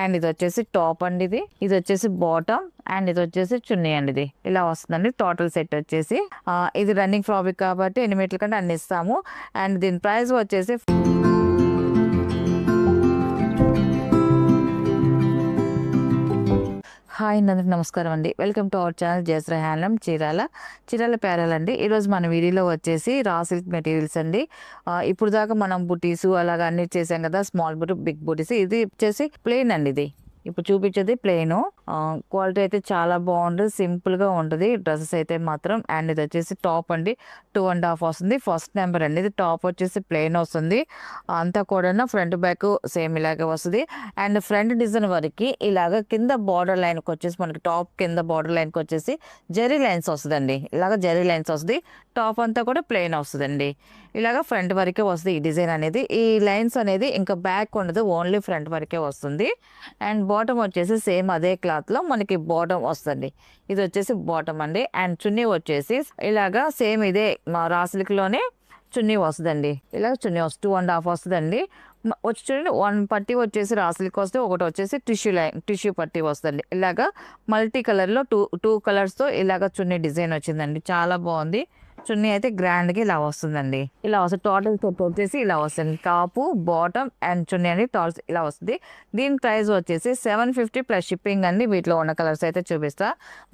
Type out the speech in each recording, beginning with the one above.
And ఇది వచ్చేసి top అండి, ఇది వచ్చేసి బాటమ్ అండ్ ఇది వచ్చేసి చున్నీ అండి. ఇది ఇలా వస్తుందండి టోటల్ సెట్ వచ్చేసి. ఇది రన్నింగ్ ఫ్రాబ్రిక్ కాబట్టి 8 మీటర్ల కంటే అన్ని ఇస్తాము. అండ్ దీని ప్రైస్ వచ్చేసి హాయ్ అందరికి నమస్కారం అండి. Welcome to our channel Jayashree handloom Chirala పేరాలండి. ఈరోజు మన వీడియోలో వచ్చేసి రా సిల్క్ మెటీరియల్స్ అండి. ఇప్పుడు దాకా మనం బుటీస్ అలాగ అన్ని చేసాం కదా, స్మాల్ బుటీ బిగ్ బుటీస్. ఇది వచ్చేసి ప్లెయిన్ అండి. ఇది ఇప్పుడు చూపించేది ప్లెయిన్. క్వాలిటీ అయితే చాలా బాగుంటుంది, సింపుల్ గా ఉంటుంది డ్రెస్సెస్ అయితే మాత్రం. అండ్ ఇది వచ్చేసి టాప్ అండి, 2.5 వస్తుంది. ఫస్ట్ నెంబర్ అండి. ఇది టాప్ వచ్చేసి ప్లెయిన్ వస్తుంది. అంతా కూడా ఫ్రంట్ బ్యాక్ సేమ్ ఇలాగే వస్తుంది. అండ్ ఫ్రంట్ డిజైన్ వరకు ఇలాగ కింద బార్డర్ లైన్కి వచ్చేసి మనకి టాప్ కింద బార్డర్ లైన్కి వచ్చేసి జరీ లైన్స్ వస్తుందండి. ఇలాగ జరీ లైన్స్ వస్తుంది. టాప్ అంతా కూడా ప్లెయిన్ వస్తుందండి. ఇలాగ ఫ్రంట్ వరకే వస్తుంది ఈ డిజైన్ అనేది. ఈ లైన్స్ అనేది ఇంకా బ్యాక్ ఉండదు, ఓన్లీ ఫ్రంట్ వరకే వస్తుంది. అండ్ బాటమ్ వచ్చేసి సేమ్ అదే క్లాత్ లో మనకి బాటమ్ వస్తుంది. ఇది వచ్చేసి బాటమ్ అండి. అండ్ చున్నీ వచ్చేసి ఇలాగా సేమ్ ఇదే రా సిల్క్ లోనే చున్నీ వస్తుందండి. ఇలా చున్నీ వస్తుంది 2.5 వస్తుందండి. వచ్చి చూడండి, 1 పట్టీ వచ్చేసి రా సిల్క్ వస్తే, ఒకటి వచ్చేసి టిష్యూ పట్టీ వస్తుంది. ఇలాగా మల్టీ కలర్ లో టూ కలర్స్ తో ఇలాగ చున్నీ డిజైన్ వచ్చిందండి. చాలా బాగుంది. చున్నీ అయితే గ్రాండ్ గా ఇలా వస్తుందండి. ఇలా వస్తుంది టోటల్ సెట్ వచ్చేసి ఇలా వస్తుంది. టాప్ బాటమ్ అండ్ చున్నీ అని టాల్స్ ఇలా వస్తుంది. దీని ప్రైస్ వచ్చేసి 750 ప్లస్ షిప్పింగ్ అండి. వీటిలో ఉన్న కలర్స్ అయితే చూపిస్తా.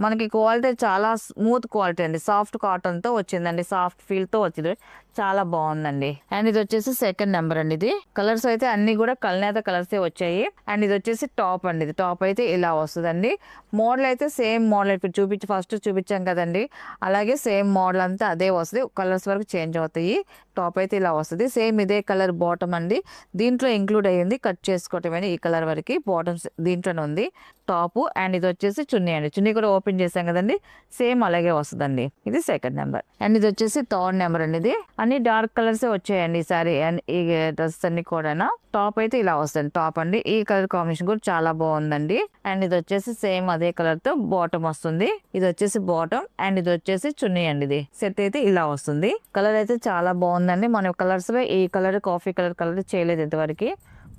మనకి క్వాలిటీ చాలా స్మూత్ క్వాలిటీ అండి, సాఫ్ట్ కాటన్ తో వచ్చిందండి, సాఫ్ట్ ఫీల్ తో వచ్చింది. చాలా బాగుందండి. అండ్ ఇది వచ్చేసి సెకండ్ నెంబర్ అండి. ఇది కలర్స్ అయితే అన్ని కూడా కల్నేత కలర్స్ వచ్చాయి. అండ్ ఇది వచ్చేసి టాప్ అండి. ఇది టాప్ అయితే ఇలా వస్తుందండి. మోడల్ అయితే సేమ్ మోడల్ ఇప్పుడు ఫస్ట్ చూపించాం కదండి, అలాగే సేమ్ మోడల్ అంతా అదే వస్తుంది. కలర్స్ వరకు చేంజ్ అవుతాయి. టాప్ అయితే ఇలా వస్తుంది. సేమ్ ఇదే కలర్ బాటమ్ అండి. దీంట్లో ఇంక్లూడ్ అయ్యింది, కట్ చేసుకోవటం ఈ కలర్ వరకు బాటమ్ దీంట్లోనే ఉంది. టాప్ అండ్ ఇది వచ్చేసి చున్నీ అండి. చున్నీ కూడా ఓపెన్ చేసాం కదండి, సేమ్ అలాగే వస్తుందండి. ఇది సెకండ్ నెంబర్. అండ్ ఇది వచ్చేసి థర్డ్ నెంబర్ అండి. ఇది అన్ని డార్క్ కలర్స్ వచ్చాయండి ఈసారి. అండ్ ఈ డ్రెస్ అన్ని కూడా టాప్ అయితే ఇలా వస్తుంది. టాప్ అండి. ఈ కలర్ కాంబినేషన్ కూడా చాలా బాగుందండి. అండ్ ఇది వచ్చేసి సేమ్ అదే కలర్ తో బాటమ్ వస్తుంది. ఇది వచ్చేసి బాటమ్ అండ్ ఇది వచ్చేసి చున్నీ అండి. ఇది సెట్ అయితే ఇలా వస్తుంది. కలర్ అయితే చాలా బాగుందండి. మన కలర్స్ ఈ కలర్ కాఫీ కలర్ చేయలేదు ఇంతవరకు.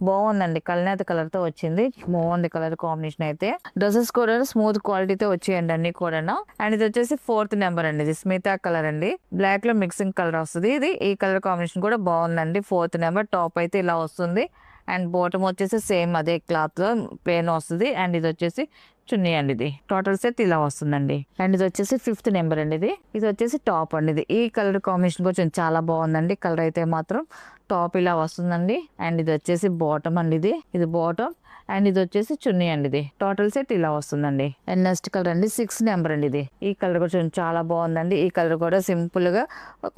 బాగుందండి. కల్నేత కలర్ తో వచ్చింది. బాగుంది కలర్ కాంబినేషన్ అయితే. డ్రెస్సెస్ కూడా స్మూత్ క్వాలిటీతో వచ్చేయండి అన్ని కూడా. అండ్ ఇది వచ్చేసి ఫోర్త్ నెంబర్ అండి. ఇది స్మితా కలర్ అండి. బ్లాక్ లో మిక్సింగ్ కలర్ వస్తుంది. ఇది ఈ కలర్ కాంబినేషన్ కూడా బాగుందండి. Fourth number. టాప్ అయితే ఇలా వస్తుంది. అండ్ బాటమ్ వచ్చేసి సేమ్ అదే క్లాత్ లో ప్లేన్ వస్తుంది. అండ్ ఇది వచ్చేసి చున్నీ అండి. ఇది టోటల్ సెట్ ఇలా వస్తుందండి. అండ్ ఇది వచ్చేసి ఫిఫ్త్ నెంబర్ అండి. ఇది వచ్చేసి టాప్ అండి. ఇది ఈ కలర్ కాంబినేషన్ కొంచెం చాలా బాగుందండి. కలర్ అయితే మాత్రం టాప్ ఇలా వస్తుందండి. అండ్ ఇది వచ్చేసి బాటమ్ అండి. ఇది బాటమ్ అండ్ ఇది వచ్చేసి చున్నీ అండి. ఇది టోటల్ సెట్ ఇలా వస్తుందండి. అండ్ నెక్స్ట్ కలర్ అండి 6 నెంబర్ అండి. ఈ కలర్ కూడా చాలా బాగుందండి. ఈ కలర్ కూడా సింపుల్ గా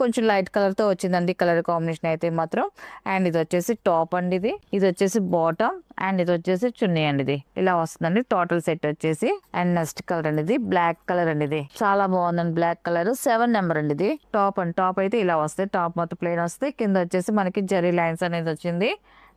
కొంచెం లైట్ కలర్ తో వచ్చిందండి కలర్ కాంబినేషన్ అయితే మాత్రం. అండ్ ఇది వచ్చేసి టాప్ అండి. ఇది వచ్చేసి బాటమ్ అండ్ ఇది వచ్చేసి చున్నీ అండి. ఇది ఇలా వస్తుందండి టోటల్ సెట్ వచ్చేసి. అండ్ నెక్స్ట్ కలర్ అండి. ఇది బ్లాక్ కలర్ అండి. ఇది చాలా బాగుందండి. బ్లాక్ కలర్ 7 నెంబర్ అండి. ఇది టాప్ అండి. టాప్ అయితే ఇలా వస్తాయి. టాప్ మొత్తం ప్లేన్ వస్తాయి. కింద వచ్చేసి మనకి జరీ లైన్స్ అనేది వచ్చింది.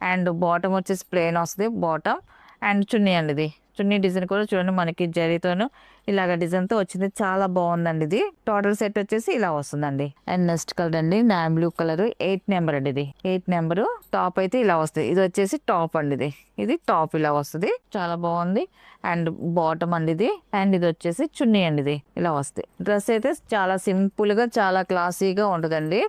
అండ్ బాటమ్ వచ్చేసి ప్లేన్ వస్తుంది బాటమ్. అండ్ చున్నీ అండి. ఇది చున్నీ డిజైన్ కూడా చూడండి, మనకి జరీతోను ఇలాగ డిజైన్ తో వచ్చింది. చాలా బాగుందండి. ఇది టోటల్ సెట్ వచ్చేసి ఇలా వస్తుందండి. అండ్ నెక్స్ట్ కలర్ అండి నామ్ బ్లూ కలర్ 8 నెంబర్ అండి. ఇది 8 నెంబర్. టాప్ అయితే ఇలా వస్తుంది. ఇది వచ్చేసి టాప్ అండి. ఇది టాప్ ఇలా వస్తుంది. చాలా బాగుంది. అండ్ బాటమ్ అండి. అండ్ ఇది వచ్చేసి చున్నీ అండి. ఇది ఇలా వస్తుంది. డ్రెస్ అయితే చాలా సింపుల్ గా చాలా క్లాసీగా ఉంటుందండి.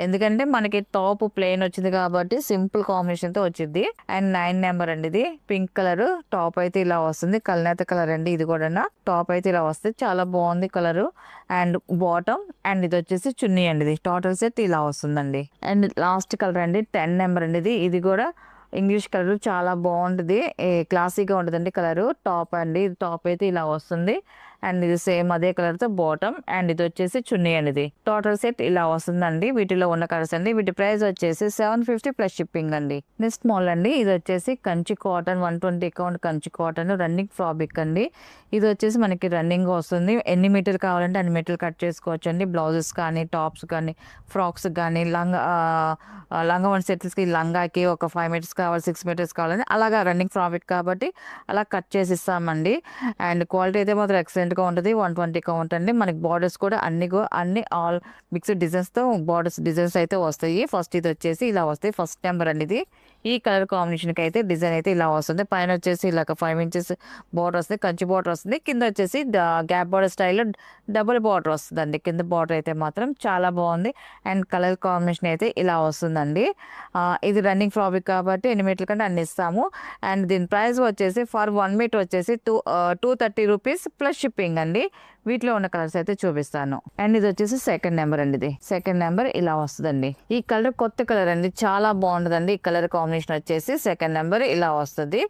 ఎందుకంటే మనకి టాప్ ప్లెయిన్ వచ్చింది కాబట్టి సింపుల్ కాంబినేషన్ తో వచ్చింది. అండ్ 9 నెంబర్ అండి. ఇది పింక్ కలర్. టాప్ అయితే ఇలా వస్తుంది. కల్నేత కలర్ అండి. ఇది కూడా టాప్ అయితే ఇలా వస్తుంది. చాలా బాగుంది కలర్. అండ్ బాటమ్ అండ్ ఇది వచ్చేసి చున్నీ అండి. ఇది టోటల్ సెట్ ఇలా వస్తుందండి. అండ్ లాస్ట్ కలర్ అండి 10 నెంబర్ అండి. ఇది కూడా ఇంగ్లీష్ కలర్ చాలా బాగుంటుంది. క్లాసీగా ఉంటుందండి కలర్. టాప్ అండి. టాప్ అయితే ఇలా వస్తుంది. అండ్ ఇది సేమ్ అదే కలర్ తో బాటమ్ అండ్ ఇది వచ్చేసి చున్నీ అనేది. టోటల్ సెట్ ఇలా వస్తుందండి. వీటిలో ఉన్న కలర్స్ అండి. వీటి ప్రైస్ వచ్చేసి 750 ప్లస్ షిప్పింగ్ అండి. నెక్స్ట్ మోడల్ అండి. ఇది వచ్చేసి Kanchi cotton 120 count Kanchi cotton running fabric అండి. ఇది వచ్చేసి మనకి రన్నింగ్ వస్తుంది. ఎన్ని మీటర్ కావాలంటే అన్ని మీటర్లు కట్ చేసుకోవచ్చు అండి. బ్లౌజెస్ కానీ టాప్స్ కానీ ఫ్రాక్స్ కానీ లంగా వన్ సెట్స్ కి లంగాకి ఒక 5 మీటర్స్ కావాలి, 6 మీటర్స్ కావాలని అలాగా రన్నింగ్ ఫ్రాబ్రిక్ కాబట్టి అలా కట్ చేసి ఇస్తామండి. అండ్ క్వాలిటీ అయితే మాత్రం ఎక్సలెంట్ గా ఉంటుంది. 120 కౌంట్ అండి. మనకి బార్డర్స్ కూడా అన్ని ఆల్ మిక్స్డ్ డిజైన్స్ తో బార్డర్స్ డిజైన్స్ అయితే వస్తాయి. ఫస్ట్ ఇది వచ్చేసి ఇలా వస్తాయి. ఫస్ట్ నెంబర్ అండి. ఈ కలర్ కాంబినేషన్కి అయితే డిజైన్ అయితే ఇలా వస్తుంది. పైన వచ్చేసి ఇలా 5 ఇంచెస్ బార్డర్ వస్తుంది, కంచి బార్డర్ వస్తుంది. కింద వచ్చేసి గ్యాప్ బార్డర్ స్టైల్లో డబుల్ బార్డర్ వస్తుందండి. కింద బార్డర్ అయితే మాత్రం చాలా బాగుంది. అండ్ కలర్ కాంబినేషన్ అయితే ఇలా వస్తుందండి. ఇది రన్నింగ్ ఫ్రాబ్రిక్ కాబట్టి ఎన్ని మీటర్ల కంటే అన్ని ఇస్తాము. అండ్ దీని ప్రైస్ వచ్చేసి ఫర్ 1 మీటర్ వచ్చేసి 230 రూపీస్ ప్లస్ షిప్పింగ్ అండి. వీటిలో ఉన్న కలర్స్ అయితే చూపిస్తాను. అండ్ ఇది వచ్చేసి సెకండ్ నెంబర్ అండి. ఇది సెకండ్ నెంబర్ ఇలా వస్తుందండి. ఈ కలర్ కొత్త కలర్ అండి, చాలా బాగుంటుందండి. ఈ కలర్ కాంబినేషన్ వచ్చేసి సెకండ్ నెంబర్ ఇలా వస్తుంది.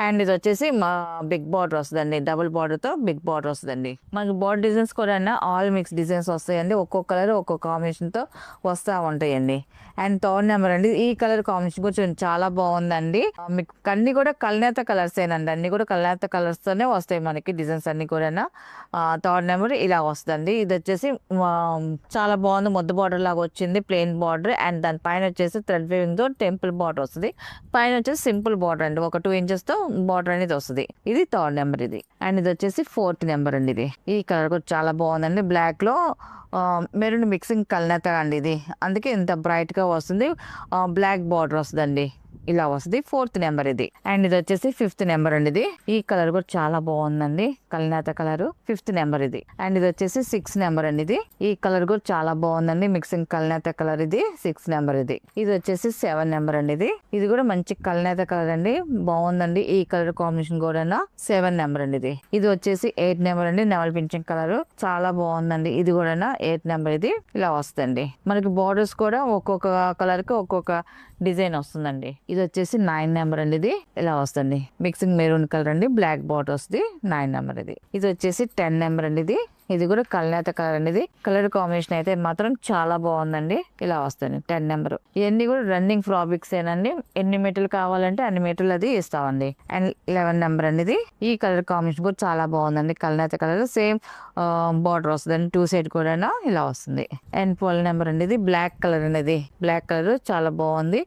అండ్ ఇది వచ్చేసి మా బిగ్ బార్డర్ వస్తుందండి, డబుల్ బార్డర్ తో బిగ్ బార్డర్ వస్తుందండి. మనకి బార్డర్ డిజైన్స్ కూడా ఆల్ మిక్స్ డిజైన్స్ వస్తాయండి. ఒక్కొక్క కలర్ ఒక్కొక్క కాంబినేషన్ తో వస్తూ ఉంటాయండి. అండ్ థర్డ్ నెంబర్ అండి. ఈ కలర్ కాంబినేషన్ కూడా చాలా బాగుందండి. మీకు అన్ని కూడా కల్నేత కలర్స్ ఏనండి, అన్ని కూడా కల్నేత కలర్స్ తోనే వస్తాయి మనకి డిజైన్స్ అన్ని కూడా. థర్డ్ నెంబర్ ఇలా వస్తుందండి. ఇది వచ్చేసి చాలా బాగుంది, ముద్ద బార్డర్ లాగా వచ్చింది, ప్లెయిన్ బార్డర్. అండ్ దాని పైన వచ్చేసి థ్రెడ్ వీవింగ్ తో టెంపుల్ బార్డర్ వస్తుంది. పైన వచ్చేసి సింపుల్ బార్డర్ అండి, ఒక 2 ఇంచెస్ తో బార్డర్ అనేది వస్తుంది. ఇది థర్డ్ నెంబర్ ఇది. అండ్ ఇది వచ్చేసి ఫోర్త్ నెంబర్ అండి. ఇది ఈ కలర్ కూడా చాలా బాగుందండి. బ్లాక్ లో మెరూన్ మిక్సింగ్ కల్నేత అండి ఇది, అందుకే ఇంత బ్రైట్ గా వస్తుంది. బ్లాక్ బార్డర్ వస్తుందండి, ఇలా వస్తుంది. ఫోర్త్ నెంబర్ ఇది. అండ్ ఇది వచ్చేసి ఫిఫ్త్ నెంబర్ అండి. ఇది ఈ కలర్ కూడా చాలా బాగుందండి, కల్నేత కలర్. ఫిఫ్త్ నెంబర్ ఇది. అండ్ ఇది వచ్చేసి 6 నెంబర్ అండి. ఇది ఈ కలర్ కూడా చాలా బాగుందండి, మిక్సింగ్ కల్నేత కలర్. ఇది 6 నెంబర్ ఇది. ఇది వచ్చేసి 7 నెంబర్ అండి. ఇది కూడా మంచి కల్నేత కలర్ అండి, బాగుందండి. ఈ కలర్ కాంబినేషన్ కూడా 7 నెంబర్ అండి. ఇది వచ్చేసి 8 నెంబర్ అండి, నెమల్ పింఛన్ కలర్, చాలా బాగుందండి. ఇది కూడా 8 నెంబర్. ఇది ఇలా వస్తుంది. మనకి బార్డర్స్ కూడా ఒక్కొక్క కలర్ కి ఒక్కొక్క డిజైన్ వస్తుందండి. ఇది వచ్చేసి 9 నెంబర్ అండి. ఇది ఇలా వస్తుంది, మిక్సింగ్ మెరూన్ కలర్ అండి, బ్లాక్ బార్డర్ వస్తుంది. 9 నెంబర్ ఇది. ఇది వచ్చేసి 10 నెంబర్ అండి. ఇది కూడా కల్నేత కలర్ అండి. ఇది కలర్ కాంబినేషన్ అయితే మాత్రం చాలా బాగుందండి, ఇలా వస్తుంది. 10 నెంబర్. ఇవన్నీ కూడా రన్నింగ్ ఫ్రాబ్రిక్స్ ఏనండి, ఎన్ని మీటర్లు కావాలంటే అన్ని మీటర్లు అది ఇస్తామండి. అండ్ 11 నెంబర్ అండి. ఈ కలర్ కాంబినేషన్ కూడా చాలా బాగుందండి, కల్నేత కలర్. సేమ్ బార్డర్ వస్తుంది, 2 సైడ్ కూడా ఇలా వస్తుంది. అండ్ 12 నెంబర్ అండి. ఇది బ్లాక్ కలర్ అండి. బ్లాక్ కలర్ చాలా బాగుంది,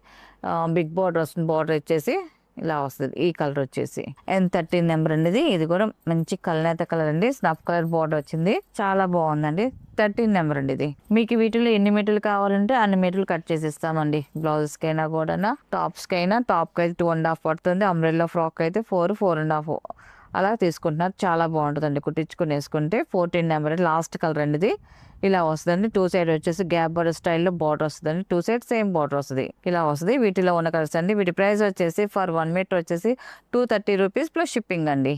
బిగ్ బార్డర్ వస్తుంది. బార్డర్ వచ్చేసి ఇలా వస్తుంది. ఈ కలర్ వచ్చేసి అండ్ 13 నెంబర్ అండి. ఇది కూడా మంచి కల్నేత కలర్ అండి, స్నఫ్ కలర్ బార్డర్ వచ్చింది, చాలా బాగుందండి. 13 నెంబర్ అండి. ఇది మీకు వీటిలో ఎన్ని మీటర్లు కావాలంటే అన్ని మీటర్లు కట్ చేసి ఇస్తామండి. బ్లౌజెస్ కైనా కూడా, టాప్స్ కైనా, టాప్ కి అయితే 2.5 పడుతుంది. అంబ్రెల్లా ఫ్రాక్ అయితే 4.5 అలా తీసుకుంటున్నారు. చాలా బాగుంటుందండి కుట్టించుకుని వేసుకుంటే. 14 నెంబర్ లాస్ట్ కలర్ అండి. ఇది ఇలా వస్తుందండి. 2 సైడ్ వచ్చేసి గ్యాప్ బార్డర్ స్టైల్లో బార్డర్ వస్తుందండి. 2 సైడ్ సేమ్ బార్డర్ వస్తుంది, ఇలా వస్తుంది. వీటిలో ఉన్న కలర్స్ అండి. వీటి ప్రైస్ వచ్చేసి ఫర్ 1 మీటర్ వచ్చేసి 230 రూపీస్ ప్లస్ షిప్పింగ్ అండి.